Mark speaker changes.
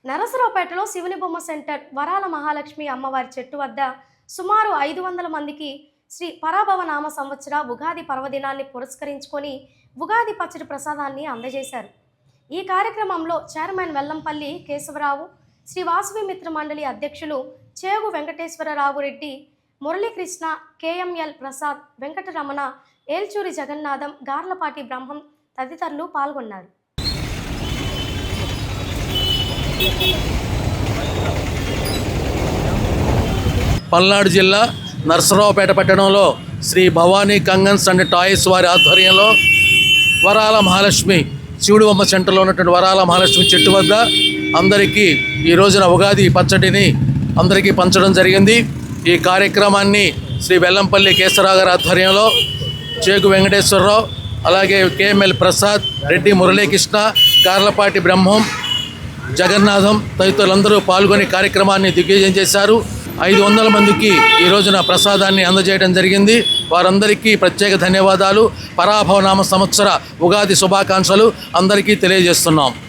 Speaker 1: నరసరావుపేటలో శివుని బొమ్మ సెంటర్ వరాల మహాలక్ష్మి అమ్మవారి చెట్టు వద్ద సుమారు 500 మందికి శ్రీ పరాభవ నామ సంవత్సర ఉగాది పర్వదినాన్ని పురస్కరించుకొని ఉగాది పచ్చడి ప్రసాదాన్ని అందజేశారు. ఈ కార్యక్రమంలో చైర్మన్ వెల్లంపల్లి కేశవరావు, శ్రీ వాసవి మిత్ర మండలి అధ్యక్షులు చేగు వెంకటేశ్వరరావు రెడ్డి, మురళీకృష్ణ, కేఎంఎల్ ప్రసాద్, వెంకటరమణ, ఏల్చూరి జగన్నాథం, గార్లపాటి బ్రహ్మం తదితరులు పాల్గొన్నారు.
Speaker 2: పల్నాడు జిల్లా నరసరావుపేట పట్టణంలో శ్రీ భవానీ కంగన్స్ అండ్ టాయ్స్ వారి ఆధ్వర్యంలో వరాల మహాలక్ష్మి శివుడి బొమ్మ సెంటర్లో ఉన్నటువంటి వరాల మహాలక్ష్మి చెట్టు వద్ద అందరికీ ఈ రోజున ఉగాది పచ్చడిని అందరికీ పంచడం జరిగింది. ఈ కార్యక్రమాన్ని శ్రీ వెల్లంపల్లి కేశవరావు గారి ఆధ్వర్యంలో చేగు వెంకటేశ్వరరావు, అలాగే కేఎంఎల్ ప్రసాద్, రెడ్డి మురళీకృష్ణ, గార్లపాటి బ్రహ్మం, జగన్నాథం తదితరులందరూ పాల్గొని కార్యక్రమాన్ని దిగ్విజయం చేశారు. 500 మందికి ఈ రోజున ప్రసాదాన్ని అందజేయడం జరిగింది. వారందరికీ ప్రత్యేక ధన్యవాదాలు. పరాభవ నామ సంవత్సర ఉగాది శుభాకాంక్షలు అందరికీ తెలియజేస్తున్నాం.